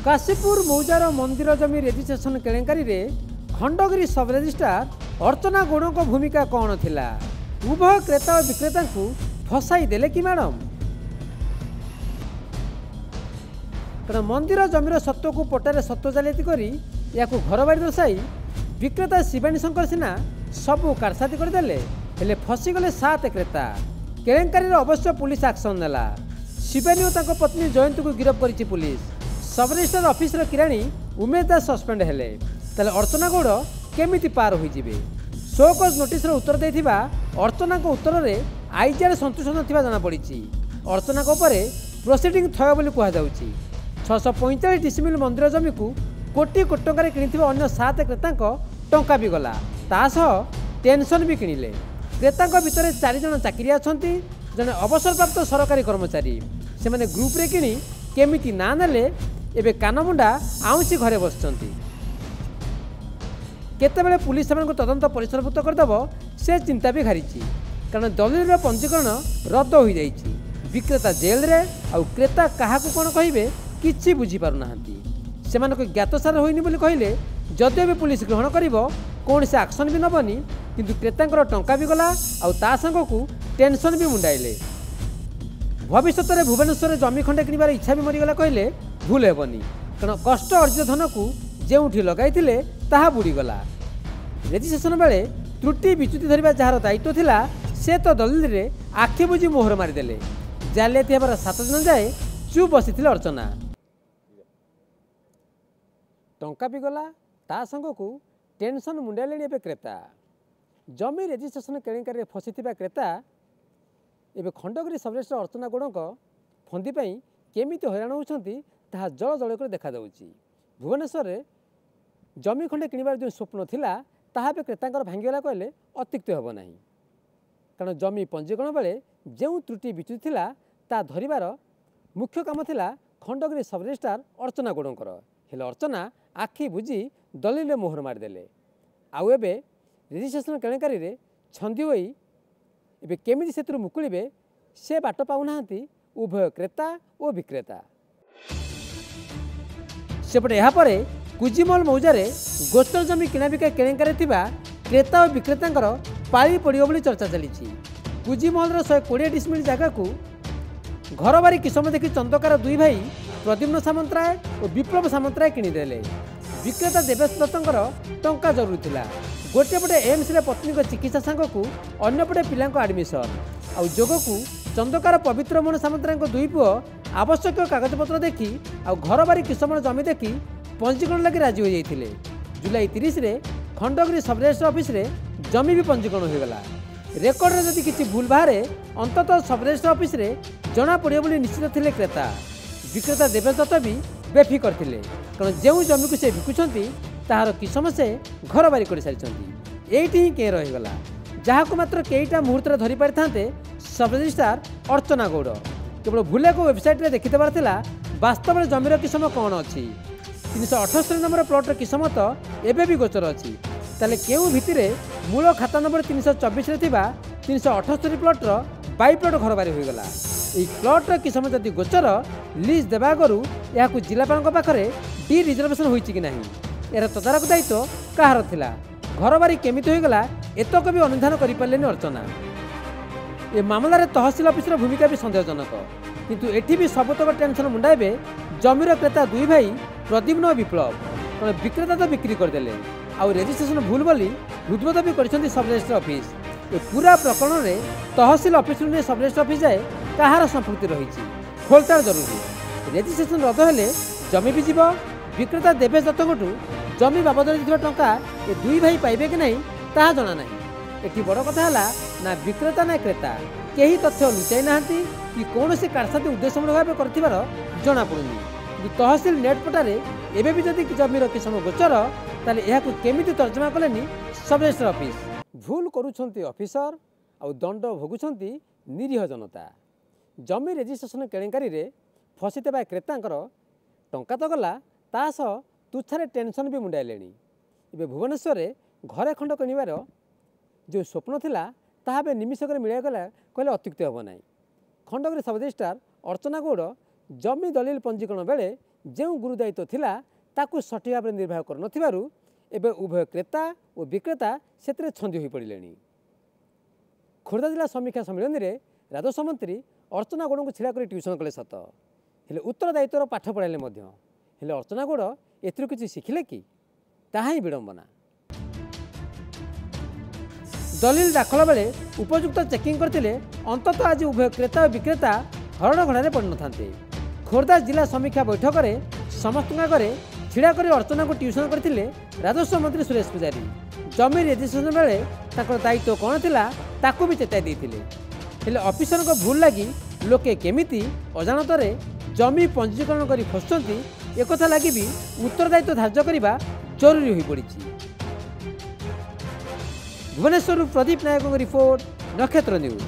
काशीपुर मौजार मंदिर जमी रेजिस्ट्रेशन केलेंकारी रे खंडगिरी सब रेजिस्ट्रार अर्चना गौड़ को भूमिका कौन थिला? उभय क्रेता और विक्रेता को फसाई देले कि मैडम? कारण मंदिर जमीर सत्व को पट्टारे सत्व जालियाती करी या घर बाड़ी दर्शाई विक्रेता शिवानी शंकर सिन्हा सबू कारसादी करदेले हेले फसीगले 7 क्रेता। केलेंकारी अवश्य पुलिस एक्शन नेला। शिवानी और पत्नी जयंती को गिरफ्त करिछि पुलिस। सब रजिस्ट्रार ऑफिसर किराणी उमेश दास सस्पेंड हेले ताले अर्चना गौड़ केमिति पार होइजिबे? शोकज नोटिस उत्तर देथिबा अर्चना को उत्तर रे आईजीआर संतुष्ट नथिबा जाना पड़िछि। अर्चना को ऊपर प्रोसीडिंग थय बोली कहा जाउछि। 645 डिसिमिल मंदिर जमी को कोटी कोटी टंका किनिथिबा अन्य 7 क्रेतांक टंका भी गला। तासह टेंशन भी किनिले। क्रेतांक भितर 4 जन चाकरिया अछंती, जने अवसरप्राप्त सरकारी कर्मचारी। से माने ग्रुप रे किनी केमिति ना नेले एबे कानमुंडा आउंसी घरे बसचंती। केतेबेले पुलिस सेमानकु तदंत परिसरभुक्त करदेव से चिंता भी घारिछि। कारण दलिल पंजीकरण रद्द हो जाइछि। विक्रेता जेल रे आउ क्रेता काहाकु कोन कहिबे किछि बुझी पारु नाहंती। सेमानकु ज्ञातसार होइनी बोली कहिले जदियो भी पुलिस ग्रहण करिवो कोन से एक्शन भी नबनी, किंतु क्रेतांकर टंका भी गला आउ ता संगकु टेंशन भी मुंडाइले। भविष्य में भुवनेश्वर जमी खंडे किणवार इच्छा भी मरीगला कहले भूल हेबनी। कारण कष्ट अर्जित धन को जेउठी लगाइथिले ताहा बुड़ीगला। रेजिस्ट्रेशन बेले त्रुटि विच्युति धरिबा जार दायित्व थिला से तो दलिल रे आखि बुझी मोहर मारिदेले। जालियाती हेबार 7 दिन जाए चुप बसीथिले अर्चना। टंका भी गला ता संगकु टेंशन मुंडाइलेनी एबे क्रेता। जमी रेजिस्ट्रेशन केलेंकारी फसीथिबा क्रेता एबे खंडगिरी सब रजिस्ट्रार अर्चना गौड़ फंदी केमिति हैरान होती ताहा जल जल कर देखा जाउछि। भुवनेश्वर जमी खंडे किणवार जो स्वप्न थिला ताहा बे क्रेतांकर भांगीगला कहले अत्युक्ति हेब नाही। कारण जमी पंजीकरण बेले जो त्रुटि विच्युति थिला ता धरिबार मुख्य काम थिला खंडगिरी सब रजिस्ट्रार अर्चना गौड़ंकर। हेले अर्चना आखि बुझी दलिल मोहर मारिदेले। आउ एबे रेजिस्ट्रेशन केलेंकारी रे छंदी होई एबे केमिति सेतु मुकुलिबे से बाट पाउनाहांती उभय क्रेता और विक्रेता। सेपटे यापरे कुजिमल मौजारे गोचर जमी किणाबिका केलेंकारी थिबा क्रेता और विक्रेतांकर पाली पड़ियो बोली चर्चा चलीछि। कुजिमल 120 डिसमिल जगह को घरबारी किसम देखि चंदकार 2 भाई प्रद्युम्न सामंतराय और विप्लव सामंतराय किणिदेले। विक्रेता देवेश दत्तंकर टंका जरूरी थिला। गोटे पटे एम्स रे पत्नी को चिकित्सा सांगकु अन्य पटे पिलांको एडमिशन आउ जोगकु चंदकार पवित्र मोहन सामंतराय 2 पुओ आवश्यक कागजपत्र देखि आउ घरबारी किसम जमी देखि पंजीकरण लगी राजी हो जाइथिले। जुलाई 30 रे खंडगिरी सब रजिस्ट्रार ऑफिस रे जमी भी पंजीकरण हो गला। रेकर्ड रे जदि किछि भूल बाहरे अंततः सब रजिस्ट्रार ऑफिस रे जना पड़ियो बोली निश्चित थिले क्रेता। विक्रेता देवेश दत्त भी बेफिकर थिले। कारण जो जमी को से बिकुछंती ताहार किसम से घर बारी कर सारी ये के रहीगला जहाँ मात्र कईटा मुहूर्त धरी पारि था सब रजिस्ट्रार अर्चना गौड़। केवल भूले को वेबसाइट रे देखिदेबार थिला वास्तव में जमीर किसम कौन अच्छी। 378 नंबर प्लॉटर किसम तो एबे भी गोचर अच्छी। ताले केउ भितिरे मूल खाता नंबर 324 रे थिबा 378 प्लॉटर बाई प्लॉट घर बारी होईगला। এই প্লটর কিসম যদি গোচর লিজ দেবা আগর এখন জিলাপাল পাখে ডি রিজর্ভেসন হয়েছে কি না এর তদারক দায়িত্ব কাহার লা ঘর বাড়ি কেমিতি হয়েগলা এতক भी অনুধান করে পারলেনি अर्चना। ए मामलार तहसिल अफिसर भूमिका भी सन्देहजनक। किंतु एठी भी सबतक टेंशन मुंडाइबे जमीर क्रेता 2 भाई प्रद्युम्न और विप्लव। कारण विक्रेता तो बिक्री करदेले आउ रेजिस्ट्रेशन भूल बोली हृदबोध भी कर सब रजिस्ट्रार ऑफिस। ए पूरा प्रकरण में तहसिल ऑफिस ने सब रजिस्ट्रार ऑफिस जाए कहार संपृक्ति रही खोलताड़ जरूरी। रेजिस्ट्रेशन रद्द हेले जमी भी जीव। विक्रेता देवेश दत्तकठू जमी बाबद टंका ए 2 भाई पाइबे कि नहीं ताहा जना नहीं। एठी बड़ कथा है ना विक्रेता ना क्रेता केही तथ्य लुचाई नाहंती कि कौन से कारसादी उद्देश्यमूलक भाव करथिबार जना पड़ुनी। किंतु तहसिल नेट पटारे एबे भी जदि जमीर किसम गोचर ताले एहाकु केमिति तर्जमा कलेनी सब रजिस्ट्रार ऑफिस। भूल करूछंती ऑफिसर आ दंड भोगुछंती निरीह जनता। जमी रेजिस्ट्रेशन केलेंकारी रे फसीଥିବା क्रेतांकर टंका तो गला तास तुच्छारे टेंशन भी मुंडाइलेनी। एबे भुवनेश्वर घरे खंड किणवार जो स्वप्न थिला ताहा बे निमिषक मिलाइगला कहले अत्युक्ति हेब ना। खंडगिरी सब रजिस्ट्रार अर्चना गौड़ जमी दलिल पंजीकरण बेले जो गुरुदायित्व थिला ताकू सठिक भाव निर्वाह कर एबे उभय क्रेता और विक्रेता से छंदी हो पड़े। खोर्धा जिला समीक्षा सम्मेलन में राजस्व मंत्री अर्चना गौड़ को छिड़ा कर ट्यूशन कले सत हेले उत्तरदायित्वर पाठ पढ़ाइले हेले अर्चना गौड़ एथुरु किछि शिखिले कि ताहा ही विडंबना। दलिल दाखल बेले उपयुक्त चेकिंग करथिले अंततः आज उभय क्रेता और विक्रेता हरण घड़े पड़ न। खोर्धा जिला समीक्षा बैठक में समस्त आगे छिड़ा कर अर्चना को ट्यूशन करथिले राजस्व मंत्री सुरेश पुजारी। जमी रेजिस्ट्रेशन बेले ताकर दायित्व कौन थिला ताकू भी चेताई देथिले। हेले ऑफिसर को भूल लगी लोके केमिति अजाणत जमी पंजीकरण कर फसुंती एक लगी भी उत्तरदायित्व धार्य करने जरूरी हो पड़ी। भुवनेश्वर प्रदीप नायक रिपोर्ट नक्षत्र न्यूज।